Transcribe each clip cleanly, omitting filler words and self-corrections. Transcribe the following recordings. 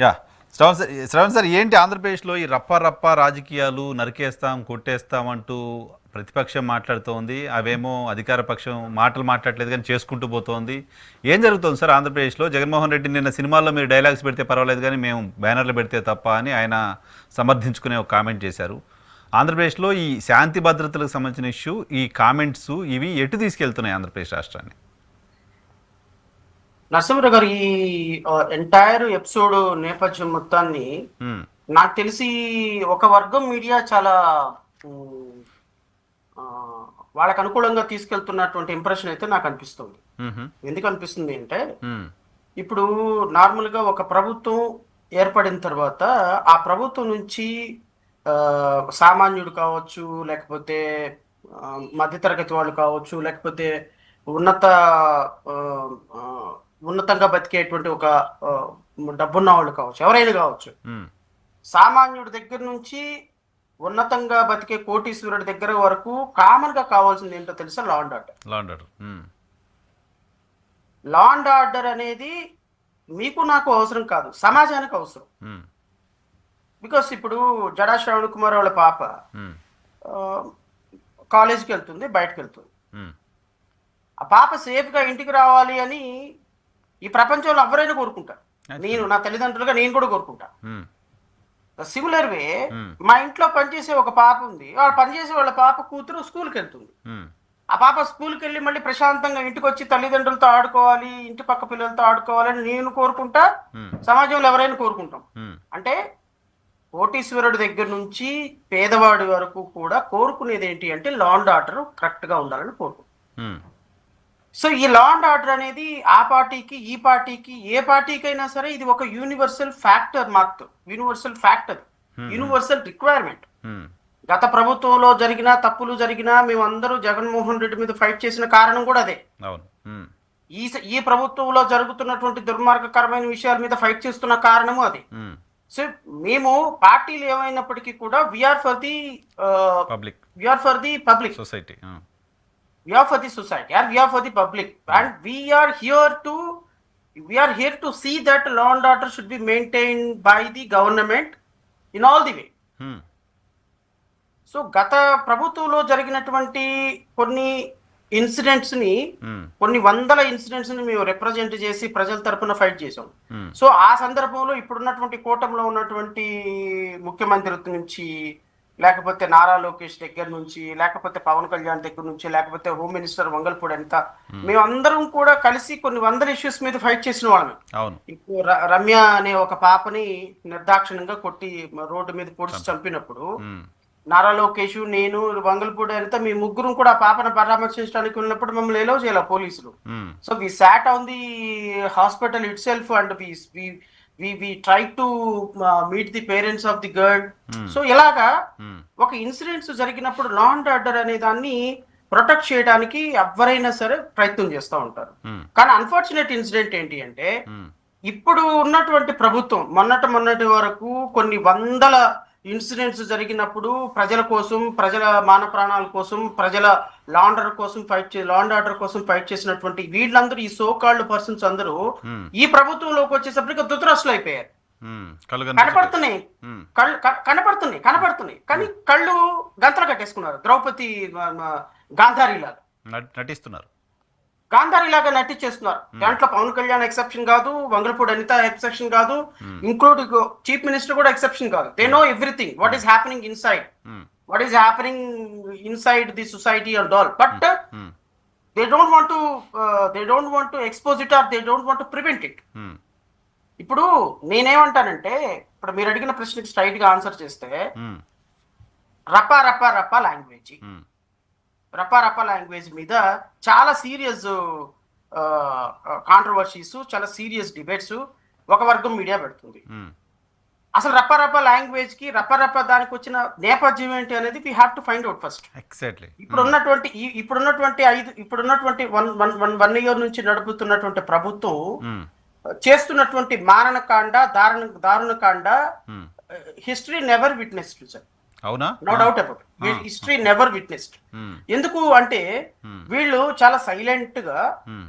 Yeah Shravan sir ఏంటి ఆంధ్రప్రదేశ్లో ఈ రప్ప రప్ప రాజకీయాలు నరికేస్తాం కొట్టేస్తాం అంటూ ప్రతిపక్షం మాట్లాడుతోంది, అవేమో అధికార పక్షం మాటలు మాట్లాడలేదు కానీ చేసుకుంటూ పోతోంది. ఏం జరుగుతుంది సార్ ఆంధ్రప్రదేశ్లో? జగన్మోహన్ రెడ్డి నిన్న సినిమాల్లో మీరు డైలాగ్స్ పెడితే పర్వాలేదు కానీ మేము బ్యానర్లు పెడితే తప్ప అని ఆయన సమర్థించుకునే ఒక కామెంట్ చేశారు. ఆంధ్రప్రదేశ్లో ఈ శాంతి భద్రతలకు సంబంధించిన ఇష్యూ, ఈ కామెంట్స్ ఇవి ఎటు తీసుకెళ్తున్నాయి ఆంధ్రప్రదేశ్ రాష్ట్రాన్ని? నరసింహరావు గారు, ఈ ఎంటైర్ ఎపిసోడ్ నేపథ్యం మొత్తాన్ని నాకు తెలిసి ఒక వర్గం మీడియా చాలా వాళ్ళకు అనుకూలంగా తీసుకెళ్తున్నటువంటి ఇంప్రెషన్ అయితే నాకు అనిపిస్తుంది. ఎందుకు అనిపిస్తుంది అంటే, ఇప్పుడు నార్మల్ గా ఒక ప్రభుత్వం ఏర్పడిన తర్వాత ఆ ప్రభుత్వం నుంచి సామాన్యుడు కావచ్చు, లేకపోతే మధ్యతరగతి వాళ్ళు కావచ్చు, లేకపోతే ఉన్నతంగా బతికేటువంటి ఒక డబ్బున్న వాళ్ళు కావచ్చు, ఎవరైనా కావచ్చు, సామాన్యుడి దగ్గర నుంచి ఉన్నతంగా బతికే కోటీశ్వరుడి దగ్గర వరకు కామన్ గా కావాల్సింది ఏంటో తెలుసా? Law and order. Law and order అనేది మీకు నాకు అవసరం కాదు, సమాజానికి అవసరం. బికాస్ ఇప్పుడు జడా శ్రవణ్ కుమార్ వాళ్ళ పాప కాలేజీకి వెళ్తుంది, బయటకు వెళ్తుంది. ఆ పాప సేఫ్ గా ఇంటికి రావాలి అని ఈ ప్రపంచంలో ఎవరైనా కోరుకుంటారు. నా తల్లిదండ్రులుగా నేను కూడా కోరుకుంటా. సిమిలర్ వే మా ఇంట్లో పనిచేసే ఒక పాప ఉంది, వాళ్ళు పనిచేసే వాళ్ళ పాప కూతురు స్కూల్కి వెళ్తుంది. ఆ పాప స్కూల్కి వెళ్ళి మళ్ళీ ప్రశాంతంగా ఇంటికి వచ్చి తల్లిదండ్రులతో ఆడుకోవాలి, ఇంటి పక్క పిల్లలతో ఆడుకోవాలని నేను కోరుకుంటా, సమాజంలో ఎవరైనా కోరుకుంటాం. అంటే కోటీశ్వరుడి దగ్గర నుంచి పేదవాడి వరకు కూడా కోరుకునేది ఏంటి అంటే లా అండ్ ఆర్డర్ కరెక్ట్ గా ఉండాలని కోరుకుంటాం. సో ఈ లా అండ్ ఆర్డర్ అనేది ఆ పార్టీకి ఈ పార్టీకి ఏ పార్టీకైనా సరే ఇది ఒక universal factor, universal factor, universal requirement. గత ప్రభుత్వంలో జరిగిన తప్పులు జరిగినా మేమందరూ జగన్మోహన్ రెడ్డి మీద ఫైట్ చేసిన కారణం కూడా అదే. ఈ ప్రభుత్వంలో జరుగుతున్నటువంటి దుర్మార్గకరమైన విషయాల మీద ఫైట్ చేస్తున్న కారణము అదే. సో మేము పార్టీలు ఏమైనప్పటికీ కూడా we are for the public society, we are for the society and we are for the public, and we are here to see that law and order should be maintained by the government in all the way. So గత ప్రభుత్వంలో జరిగినటువంటి కొన్ని incidents ని, కొన్ని వందల incidents ని మేము represent చేసి ప్రజల తరపున ఫైట్ చేసాం. సో ఆ సందర్భంలో ఇప్పుడున్నటువంటి కూటమిలో ఉన్నటువంటి ముఖ్యమంత్రి నుంచి, లేకపోతే నారా లోకేష్ దగ్గర నుంచి, లేకపోతే పవన్ కళ్యాణ్ దగ్గర నుంచి, లేకపోతే హోమ్ మినిస్టర్ వంగల్పూడి అంతా, మేమందరం కూడా కలిసి కొన్ని వందల ఇష్యూస్ మీద ఫైట్ చేసిన వాళ్ళమే. ఇప్పుడు రమ్య అనే ఒక పాపని నిర్దాక్షిణ్యంగా కొట్టి రోడ్డు మీద పొడిచి చంపినప్పుడు నారా లోకేష్, నేను, వంగల్పూడి అంతా మీ ముగ్గురం కూడా ఆ పాపను పరామర్శించడానికి ఉన్నప్పుడు మమ్మల్ని ఎలో చేయాలి పోలీసులు. So we sat on the hospital itself and we try to meet the parents of the girl. So ఇలాగా ఒక ఇన్సిడెంట్స్ జరిగినప్పుడు లా అండ్ ఆర్డర్ అనే దాన్ని ప్రొటెక్ట్ చేయడానికి ఎవరైనా సరే ప్రయత్నం చేస్తూ ఉంటారు. కానీ అన్ఫార్చునేట్ ఇన్సిడెంట్ ఏంటి అంటే, ఇప్పుడు ఉన్నటువంటి ప్రభుత్వం మొన్నటి వరకు కొన్ని వందల ఇన్సిడెంట్స్ జరిగినప్పుడు ప్రజల కోసం, ప్రజల మాన ప్రాణాల కోసం, ప్రజల లా అండ్ ఆర్డర్ కోసం ఫైట్ చేసినటువంటి వీళ్ళందరూ, ఈ సో కాల్డ్ పర్సన్స్ అందరూ ఈ ప్రభుత్వంలోకి వచ్చేసరికి దుతరాష్ట్రులు అయిపోయారు. కనపడుతున్నాయి కానీ కళ్ళు గంతలు కట్టేసుకున్నారు. ద్రౌపది గాంధారిలాగా నటించేస్తున్నారు. దాంట్లో పవన్ కళ్యాణ్ ఎక్సెప్షన్ కాదు, వంగల్పూడి అనిత ఎక్సెప్షన్ కాదు, ఇంక్లూడింగ్ చీఫ్ మినిస్టర్ కూడా ఎక్సెప్షన్ కాదు. They know everything what is happening inside the society and all, but they don't want to expose it or they don't want to prevent it. ఇప్పుడు నేనేమంటానంటే, ఇప్పుడు మీరు అడిగిన ప్రశ్నకి స్ట్రైట్ గా ఆన్సర్ చేస్తే, రపా లాంగ్వేజ్ మీద చాలా సీరియస్ కాంట్రవర్సీస్, చాలా సీరియస్ డిబేట్స్ ఒక వర్గం మీడియా పెడుతుంది. అసలు రపా లాంగ్వేజ్ కి దానికి వచ్చిన నేపథ్యం ఏంటి అనేది we have to find out first. Exactly. ఇప్పుడున్నటువంటి 1 year నుంచి నడుపుతున్నటువంటి ప్రభుత్వం చేస్తున్నటువంటి మారణకాండ, దారుణకాండ హిస్టరీ నెవర్ విట్నెస్డ్ సార్. అవునా? No doubt about history never witnessed. ఎందుకు అంటే వీళ్ళు చాలా సైలెంట్ గా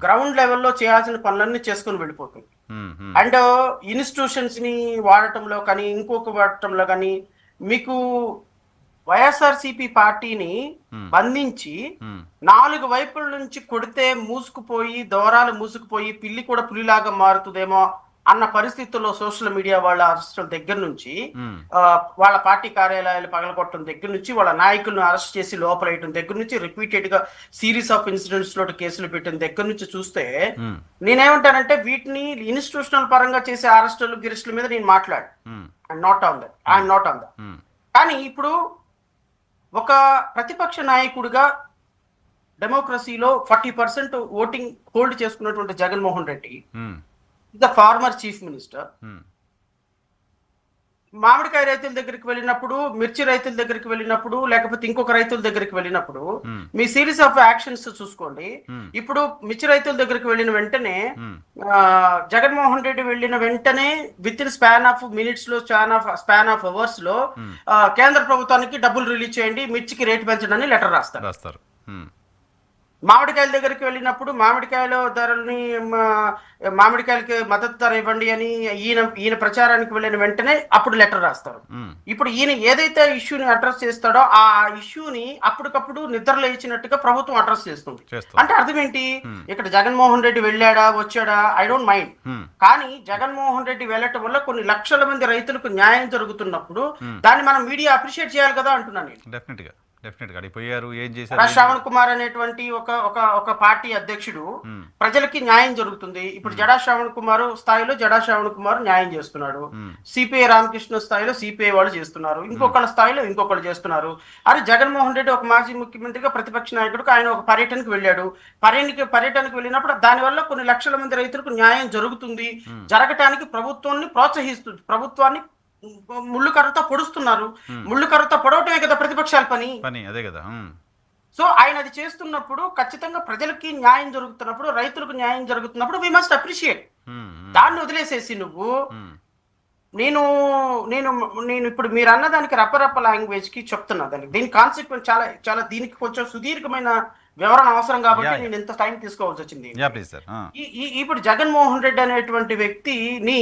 గ్రౌండ్ లెవెల్లో చేయాల్సిన పనులన్నీ చేసుకుని వెళ్ళిపోతుంది. అండ్ ఇన్స్టిట్యూషన్స్ ని వాడటంలో కానీ ఇంకొక వాడటంలో కానీ మీకు వైఎస్ఆర్సీపీ పార్టీని బంధించి 4 వైపుల నుంచి కొడితే మూసుకుపోయి దోరాలు మూసుకుపోయి పిల్లి కూడా పులిలాగా మారుతుందేమో అన్న పరిస్థితుల్లో సోషల్ మీడియా వాళ్ళ అరెస్ట్ దగ్గర నుంచి వాళ్ళ పార్టీ కార్యాలయాలు పగలగొట్టడం దగ్గర నుంచి వాళ్ళ నాయకులను అరెస్ట్ చేసి లోపలేయటం దగ్గర నుంచి రిపీటెడ్ గా సిరీస్ ఆఫ్ ఇన్సిడెంట్స్ లో కేసులు పెట్టిన దగ్గర నుంచి చూస్తే నేనేమంటానంటే వీటిని ఇన్స్టిట్యూషనల్ పరంగా చేసే అరెస్టులు గిరెస్టుల మీద నేను మాట్లాడు ఐఎమ్ నాట్ ఆన్ దట్ కానీ ఇప్పుడు ఒక ప్రతిపక్ష నాయకుడిగా డెమోక్రసీలో 40% ఓటింగ్ హోల్డ్ చేసుకున్నటువంటి Jaganmohan Reddy the former chief minister మామిడికాయ రైతుల దగ్గరికి వెళ్ళినప్పుడు మిర్చి రైతుల దగ్గరికి వెళ్ళినప్పుడు లేకపోతే ఇంకొక రైతుల దగ్గరికి వెళ్ళినప్పుడు మీ సిరీస్ ఆఫ్ యాక్షన్స్ చూసుకోండి. ఇప్పుడు మిర్చి రైతుల దగ్గరికి వెళ్ళిన వెంటనే జగన్మోహన్ రెడ్డి వెళ్ళిన వెంటనే with in span of minutes లో స్పాన్ ఆఫ్ అవర్స్ లో కేంద్ర ప్రభుత్వానికి డబ్బులు రిలీజ్ చేయండి, మిర్చికి రేటు పెంచడానికి లెటర్ రాస్తారు. మామిడికాయల దగ్గరికి వెళ్ళినప్పుడు మామిడికాయల ధరల్ని మామిడికాయలకి మద్దతు ధర ఇవ్వండి అని ఈయన ప్రచారానికి వెళ్ళిన వెంటనే అప్పుడు లెటర్ రాస్తారు. ఇప్పుడు ఈయన ఏదైతే ఇష్యూని అడ్రస్ చేస్తాడో ఆ ఇష్యూని అప్పటికప్పుడు నిద్రలో ఇచ్చినట్టుగా ప్రభుత్వం అడ్రస్ చేస్తుంది. అంటే అర్థం ఏంటి, ఇక్కడ జగన్మోహన్ రెడ్డి వెళ్ళాడా వచ్చాడా ఐ డోంట్ మైండ్, కానీ జగన్మోహన్ రెడ్డి వెళ్ళటం వల్ల కొన్ని లక్షల మంది రైతులకు న్యాయం జరుగుతున్నప్పుడు దాన్ని మనం మీడియా అప్రిషియేట్ చేయాలి కదా అంటున్నాను నేను. శ్రావణ్ కుమార్ అనేటువంటి ఒక పార్టీ అధ్యక్షుడు ప్రజలకి న్యాయం జరుగుతుంది. ఇప్పుడు జడా శ్రావణ్ కుమార్ స్థాయిలో జడా శ్రావణ్ కుమార్ న్యాయం చేస్తున్నాడు, సిపిఐ రామకృష్ణ స్థాయిలో సిపిఐ వాళ్ళు చేస్తున్నారు, ఇంకొకళ్ళ స్థాయిలో ఇంకొకళ్ళు చేస్తున్నారు. అరే జగన్మోహన్ రెడ్డి ఒక మాజీ ముఖ్యమంత్రిగా ప్రతిపక్ష నాయకుడికి ఆయన ఒక పర్యటనకు వెళ్ళాడు. పర్యటనకు వెళ్ళినప్పుడు దానివల్ల కొన్ని లక్షల మంది రైతులకు న్యాయం జరుగుతుంది, జరగటానికి ప్రభుత్వాన్ని ప్రోత్సహిస్తుంది, ప్రభుత్వాన్ని ముళ్ళు కర్రతో పొడుస్తున్నారు. ముళ్ళు కర్రతో పొడవటమే కదా ప్రతిపక్షాల పని, అదే కదా. సో ఆయన అది చేస్తున్నప్పుడు ఖచ్చితంగా ప్రజలకి న్యాయం జరుగుతున్నప్పుడు రైతులకు న్యాయం జరుగుతున్నప్పుడు వి మస్ట్ అప్రిషియేట్. దాన్ని వదిలేసేసి నువ్వు నేను నేను నేను ఇప్పుడు మీరు అన్నదానికి రప్పరప్ప లాంగ్వేజ్ కి చెప్తున్నా, దానికి దీని కాన్సిక్వెన్స్ చాలా చాలా దీనికి కొంచెం సుదీర్ఘమైన వివరణ అవసరం కాబట్టి నేను ఎంత టైం తీసుకోవాల్సి వచ్చింది. ఇప్పుడు జగన్మోహన్ రెడ్డి అనేటువంటి వ్యక్తిని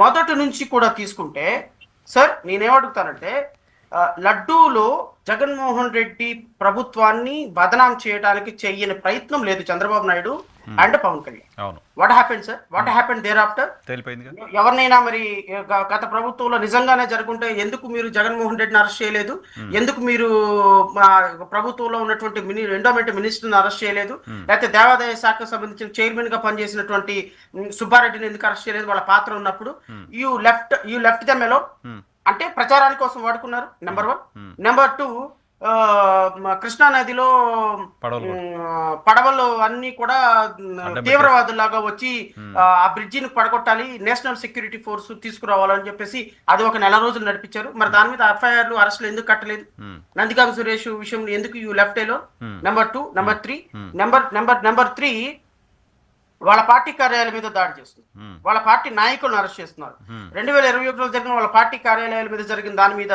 మొదటి నుంచి కూడా తీసుకుంటే సార్ నేనేమడుగుతానంటే లడ్డూలో జగన్మోహన్ రెడ్డి ప్రభుత్వాన్ని బదనాం చేయడానికి చెయ్యని ప్రయత్నం లేదు Chandrababu Naidu and Pawan Kalyan. What happened sir, what happened thereafter? ఎవరినైనా మరి గత ప్రభుత్వంలో నిజంగానే జరుగుంటే ఎందుకు మీరు జగన్మోహన్ రెడ్డిని అరెస్ట్ చేయలేదు, ఎందుకు మీరు ప్రభుత్వంలో ఉన్నటువంటి ఎండోమెంట్ మినిస్టర్ని అరెస్ట్ చేయలేదు, లేకపోతే దేవాదాయ శాఖకు సంబంధించిన చైర్మన్ గా పనిచేసినటువంటి సుబ్బారెడ్డిని ఎందుకు అరెస్ట్ చేయలేదు? వాళ్ళ పాత్ర ఉన్నప్పుడు యూ లెఫ్ట్ దెమ్ అలోన్. అంటే ప్రచారాని కోసం వాడుకున్నారు, నెంబర్ 1. నెంబర్ 2, కృష్ణా నదిలో పడవలు అన్ని కూడా తీవ్రవాదులాగా వచ్చి ఆ బ్రిడ్జిని పడగొట్టాలి, నేషనల్ సెక్యూరిటీ ఫోర్స్ తీసుకురావాలని చెప్పేసి అది ఒక 4 రోజులు నడిపించారు. మరి దాని మీద ఎఫ్ఐఆర్లు అరెస్టులు ఎందుకు కట్టలేదు? నందిగామ సురేష్ విషయంలో ఎందుకు you left allow? Number 2. Number 3 number 3 వాళ్ళ పార్టీ కార్యాలయాల మీద దాడి చేస్తుంది, వాళ్ళ పార్టీ నాయకులను అరెస్ట్ చేస్తున్నారు. 2021లో జరిగిన వాళ్ళ పార్టీ కార్యాలయాల మీద జరిగిన దాని మీద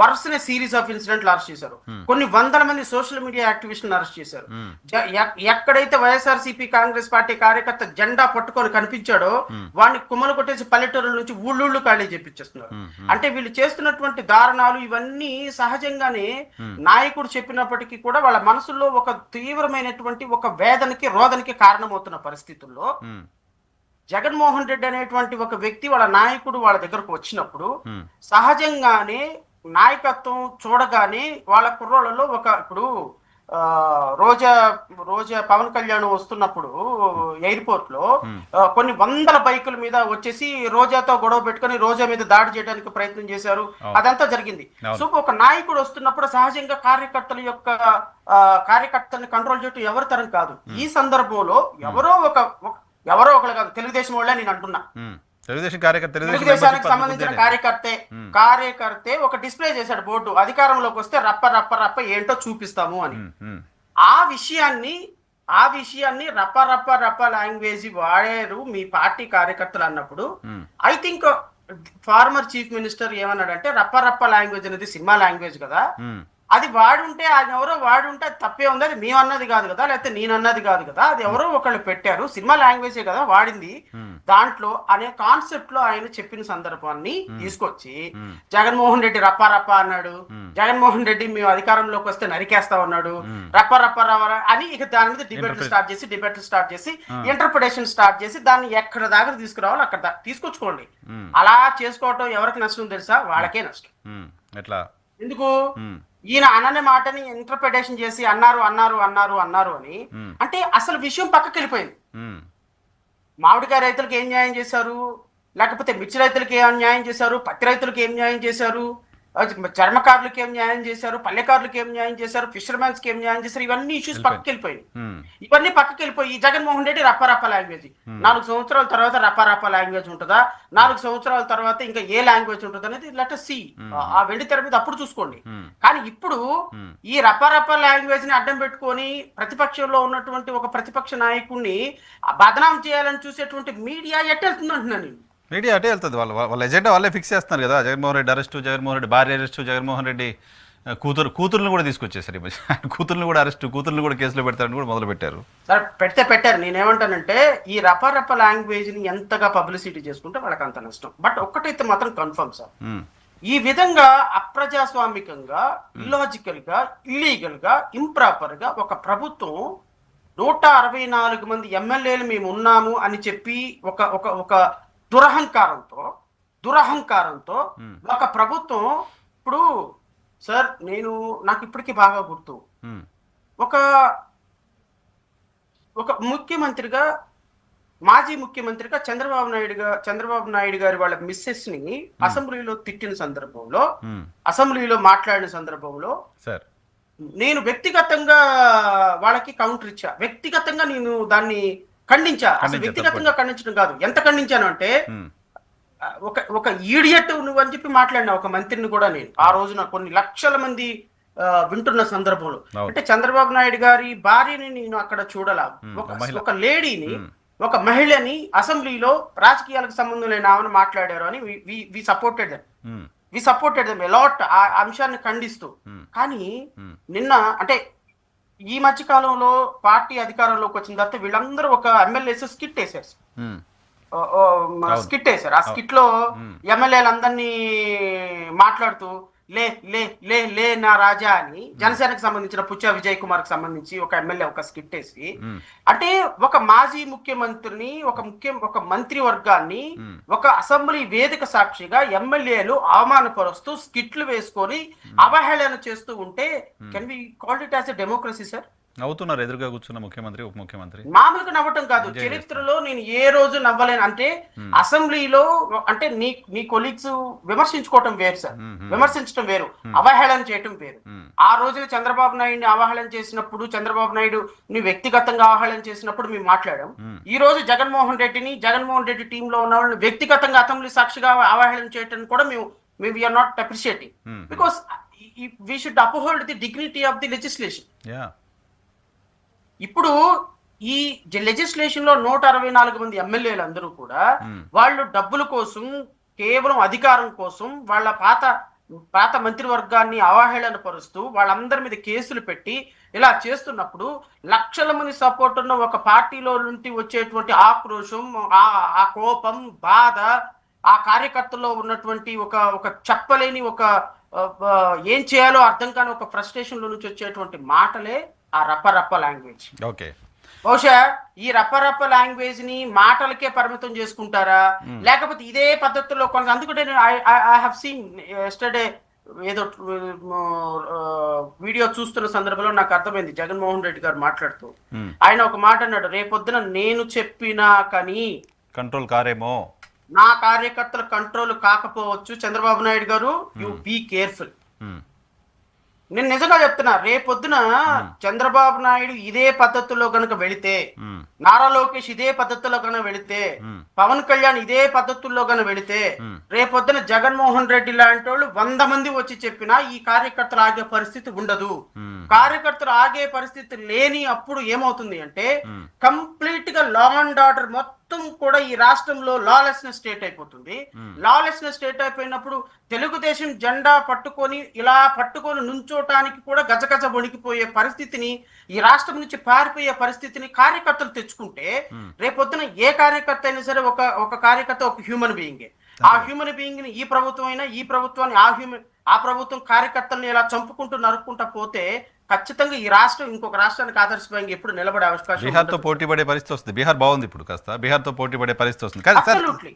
వరుసనే సిరీస్ ఆఫ్ ఇన్సిడెంట్లు అరెస్ట్ చేశారు. కొన్ని వందల మంది సోషల్ మీడియా యాక్టివిస్టులను అరెస్ట్ చేశారు. ఎక్కడైతే వైఎస్ఆర్సీపీ కాంగ్రెస్ పార్టీ కార్యకర్త జెండా పట్టుకొని కనిపించాడో వాడిని కుమ్మలు కొట్టేసి పల్లెటూరుల నుంచి ఊళ్ళూళ్ళు ఖాళీ చేపించేస్తున్నారు. అంటే వీళ్ళు చేస్తున్నటువంటి దారుణాలు ఇవన్నీ సహజంగానే నాయకుడు చెప్పినప్పటికీ కూడా వాళ్ళ మనసులో ఒక తీవ్రమైనటువంటి ఒక వేదనకి రోదనకి కారణమవుతున్న పరిస్థితి. జగన్మోహన్ రెడ్డి అనేటువంటి ఒక వ్యక్తి వాళ్ళ నాయకుడు వాళ్ళ దగ్గరకు వచ్చినప్పుడు సహజంగానే నాయకత్వం చూడగానే వాళ్ళ కుర్రోళ్ళలో ఇప్పుడు రోజా పవన్ కళ్యాణ్ వస్తున్నప్పుడు ఎయిర్పోర్ట్ లో కొన్ని వందల బైకుల మీద వచ్చేసి రోజాతో గొడవ పెట్టుకుని రోజా మీద దాడి చేయడానికి ప్రయత్నం చేశారు. అదంతా జరిగింది. సో ఒక నాయకుడు వస్తున్నప్పుడు సహజంగా కార్యకర్తల్ని కంట్రోల్ చేయటం ఎవరి తరం కాదు. ఈ సందర్భంలో ఎవరో ఒకరు కాదు, తెలుగుదేశం వాళ్ళే నేను అంటున్నా, తెలుగుదేశానికి సంబంధించిన కార్యకర్తే ఒక డిస్ప్లే చేశాడు బోర్డు, అధికారంలోకి వస్తే రప్ప ఏంటో చూపిస్తాము అని. ఆ విషయాన్ని రప్ప లాంగ్వేజ్ వాడారు మీ పార్టీ కార్యకర్తలు అన్నప్పుడు I think former chief minister ఏమన్నాడంటే రప్ప లాంగ్వేజ్ అనేది సినిమా లాంగ్వేజ్ కదా, అది వాడుంటే ఆయన ఎవరో వాడుంటే అది తప్పే ఉంది, అది మేము అన్నది కాదు కదా, లేకపోతే నేను అన్నది కాదు కదా, అది ఎవరో ఒకళ్ళు పెట్టారు, సినిమా లాంగ్వేజే కదా వాడింది, దాంట్లో అనే కాన్సెప్ట్ లో ఆయన చెప్పిన సందర్భాన్ని తీసుకొచ్చి జగన్మోహన్ రెడ్డి రప్ప రప్ప అన్నాడు, జగన్మోహన్ రెడ్డి మేము అధికారంలోకి వస్తే నరికేస్తా ఉన్నాడు, రప్ప రప్ప రప్ప అని ఇక దాని మీద డిబేట్లు స్టార్ట్ చేసి ఇంటర్ప్రిటేషన్ స్టార్ట్ చేసి దాన్ని ఎక్కడ దాకా తీసుకురావాలి అక్కడ తీసుకొచ్చుకోండి. అలా చేసుకోవటం ఎవరికి నష్టం తెలుసా? వాళ్ళకే నష్టం. ఎట్లా? ఎందుకు? ఈయన అననే మాటని ఇంటర్ప్రిటేషన్ చేసి అన్నారు అన్నారు అన్నారు అన్నారు అని అంటే అసలు విషయం పక్కకి వెళ్ళిపోయింది. మామిడికాయ రైతులకు ఏం న్యాయం చేశారు, లేకపోతే మిర్చి రైతులకు ఏం న్యాయం చేశారు, పత్తి రైతులకు ఏం న్యాయం చేశారు, చర్మకారులకు ఏం న్యాయం చేశారు, పల్లెకారులకు ఏం న్యాయం చేశారు, ఫిషర్మెన్స్ కి ఏం న్యాయం చేశారు, ఇవన్నీ ఇష్యూస్ పక్కకి వెళ్ళిపోయి ఇవన్నీ పక్కకి వెళ్ళిపోయి జగన్మోహన్ రెడ్డి రప్ప లాంగ్వేజ్, 4 సంవత్సరాల తర్వాత రప్ప లాంగ్వేజ్ ఉంటుందా, 4 సంవత్సరాల తర్వాత ఇంకా ఏ లాంగ్వేజ్ ఉంటుంది అనేది లెట్ us see. ఆ వెండి తెర మీద అప్పుడు చూసుకోండి. కానీ ఇప్పుడు ఈ రప్ప లాంగ్వేజ్ ని అడ్డం పెట్టుకొని ప్రతిపక్షంలో ఉన్నటువంటి ఒక ప్రతిపక్ష నాయకుడిని బదనాం చేయాలని చూసేటువంటి మీడియా ఎట్టెళ్తుంది అంటున్నాను నేను. మీడియా అటే వెళ్తుంది, వాళ్ళ ఎజెండా వాళ్ళే ఫిక్స్ చేస్తున్నారు కదా. జగన్మోహన్ రెడ్డి అరెస్టు, జగన్మోహన్ రెడ్డి భార్య అరెస్టు, జగన్మోహన్ రెడ్డి కూతుర్ని కూడా తీసుకొచ్చేసారు. ఈ మధ్య కూతుర్ని కూడా అరెస్టు, కూతుర్ని కూడా కేసులో పెడతారని కూడా మొదలు పెట్టారు. సరే పెట్టారు. నేనేమంటానంటే ఈ రప్ప లాంగ్వేజ్ ని ఎంతగా పబ్లిసిటీ చేసుకుంటే వాళ్ళకి అంత నష్టం. బట్ ఒక్కటైతే మాత్రం కన్ఫర్మ్ సార్, ఈ విధంగా అప్రజాస్వామికంగా, ఇల్లాజికల్ గా, ఇల్లీగల్ గా, ఇంప్రాపర్ గా ఒక ప్రభుత్వం 164 మంది ఎమ్మెల్యేలు మేము ఉన్నాము అని చెప్పి ఒక దురహంకారంతో ఒక ప్రభుత్వం. ఇప్పుడు సార్ నాకు ఇప్పటికీ బాగా గుర్తు, ఒక ముఖ్యమంత్రిగా, మాజీ ముఖ్యమంత్రిగా చంద్రబాబు నాయుడు గారి వాళ్ళ మిస్సెస్ ని అసెంబ్లీలో తిట్టిన సందర్భంలో, అసెంబ్లీలో మాట్లాడిన సందర్భంలో సార్ నేను వ్యక్తిగతంగా వాళ్ళకి కౌంటర్ ఇచ్చా. వ్యక్తిగతంగా నేను దాన్ని ఖండించా. అసలు వ్యక్తిగతంగా ఖండించడం కాదు, ఎంత ఖండించాను అంటే ఒక ఈడియట్ నువ్వు అని చెప్పి మాట్లాడినా ఒక మంత్రిని కూడా నేను ఆ రోజున కొన్ని లక్షల మంది వింటున్న సందర్భంలో. అంటే చంద్రబాబు నాయుడు గారి భార్యని నేను అక్కడ చూడాల, ఒక లేడీని, ఒక మహిళని అసెంబ్లీలో రాజకీయాలకు సంబంధం లేని ఆమెను మాట్లాడారు అని వి సపోర్టెడ్ దెమ్ ఎలాట్, ఆ అంశాన్ని ఖండిస్తూ. కానీ నిన్న అంటే ఈ మధ్య కాలంలో పార్టీ అధికారంలోకి వచ్చిన తర్వాత వీళ్ళందరూ ఒక ఎమ్మెల్యేస్ స్కిట్ వేశారు. ఆ స్కిట్ లో ఎమ్మెల్యేలందరినీ మాట్లాడుతూ లే లే లే లే నా రాజా అని జనసేనకు సంబంధించిన పుచ్చా విజయ్ కుమార్ కి సంబంధించి ఒక ఎమ్మెల్యే ఒక స్కిట్ వేసి, అంటే ఒక మాజీ ముఖ్యమంత్రిని, ఒక మంత్రి వర్గాన్ని ఒక అసెంబ్లీ వేదిక సాక్షిగా ఎమ్మెల్యేలు అవమానపరుస్తూ స్కిట్లు వేసుకొని అవహేళన చేస్తూ ఉంటే can we call it as a democracy sir? నవ్వుతున్నారు ఎదురుగా కూర్చున్న ముఖ్యమంత్రి, ఉప ముఖ్యమంత్రి. మామూలుగా నవ్వటం కాదు, చరిత్రలో నేను ఏ రోజు నవ్వలేను. అంటే అసెంబ్లీలో అంటే నీ కొలీగ్స్ విమర్శించుకోవటం వేరు సార్, విమర్శించడం వేరు, అవహేళన చేయటం వేరు. ఆ రోజున చంద్రబాబు నాయుడిని అవహేళన చేసినప్పుడు, చంద్రబాబు నాయుడు ని వ్యక్తిగతంగా అవహేళన చేసినప్పుడు మేము మాట్లాడాం. ఈ రోజు జగన్మోహన్ రెడ్డి టీంలో ఉన్న వాళ్ళని వ్యక్తిగతంగా అసెంబ్లీ సాక్షిగా అవహేళన చేయటం కూడా మేము we are not appreciating, because we should uphold the dignity of the legislation. ఇప్పుడు ఈ లెజిస్లేషన్ లో 164 మంది ఎమ్మెల్యేలు అందరూ కూడా వాళ్ళు డబ్బుల కోసం, కేవలం అధికారం కోసం వాళ్ళ పాత మంత్రివర్గాన్ని అవహేళన పరుస్తూ వాళ్ళందరి మీద కేసులు పెట్టి ఇలా చేస్తున్నప్పుడు లక్షల మంది సపోర్ట్ ఉన్న ఒక పార్టీలో నుండి వచ్చేటువంటి ఆక్రోశం, ఆ కోపం, బాధ, ఆ కార్యకర్తల్లో ఉన్నటువంటి ఒక చెప్పలేని ఏం చేయాలో అర్థం కాని ఒక ఫ్రస్ట్రేషన్ లో నుంచి వచ్చేటువంటి మాటలే ఆ రప్ప లాంగ్వేజ్. ఓకే, బహుశా ఈ రప్ప లాంగ్వేజ్ ని మాటలకే పరిమితం చేసుకుంటారా, లేకపోతే ఇదే పద్ధతిలో కొంత. అందుకంటే ఐ హావ్ సీన్ ఎస్టర్డే ఏదో వీడియో చూస్తున్న సందర్భంలో నాకు అర్థమైంది, జగన్మోహన్ రెడ్డి గారు మాట్లాడుతూ ఆయన ఒక మాట అన్నాడు, రేపొద్దున నేను చెప్పినా కానీ కంట్రోల్ కారేమో, నా కార్యకర్తలు కంట్రోల్ కాకపోవచ్చు, చంద్రబాబు నాయుడు గారు యు బీ కేర్ఫుల్. నేను నిజంగా చెప్తున్నా, రేపొద్దున చంద్రబాబు నాయుడు ఇదే పద్ధతిలో గనక వెళితే, నారా లోకేష్ ఇదే పద్ధతిలో గనక వెళితే, పవన్ కళ్యాణ్ ఇదే పద్ధతుల్లో గనక వెళితే, రేపొద్దున జగన్మోహన్ రెడ్డి లాంటి వాళ్ళు 100 మంది వచ్చి చెప్పినా ఈ కార్యకర్తలు ఆగే పరిస్థితి ఉండదు. కార్యకర్తలు ఆగే పరిస్థితి లేని అప్పుడు ఏమవుతుంది అంటే కంప్లీట్ గా లా అండ్ ఆర్డర్ మొత్తం మొత్తం కూడా ఈ రాష్ట్రంలో లాలెస్నెస్ స్టేట్ అయిపోతుంది. లాలెస్నెస్ స్టేట్ అయిపోయినప్పుడు తెలుగుదేశం జెండా పట్టుకొని ఇలా పట్టుకొని నుంచోటానికి కూడా గజగజ వణికిపోయే పరిస్థితిని, ఈ రాష్ట్రం నుంచి పారిపోయే పరిస్థితిని కార్యకర్తలు తెచ్చుకుంటే రేపొద్దున ఏ కార్యకర్త అయినా సరే ఒక కార్యకర్త ఒక హ్యూమన్ బీయింగే. ఆ హ్యూమన్ బీయింగ్ ని ఈ ప్రభుత్వం అయినా ఈ ప్రభుత్వాన్ని ఆ ప్రభుత్వం కార్యకర్తల్ని ఇలా చంపుకుంటూ నరుక్కుంటా పోతే ఖచ్చితంగా ఈ రాష్ట్రం ఇంకొక రాష్ట్రానికి ఆదర్శంగా ఎప్పుడు నిలబడే అవకాశం బీహార్తో పోటీ పడే పరిస్థితి వస్తుంది. బీహార్ బాగుంది ఇప్పుడు, కాస్త బీహార్తో పోటీ పడే పరిస్థితి వస్తుంది. కానీ సార్ అబ్సల్యూట్లీ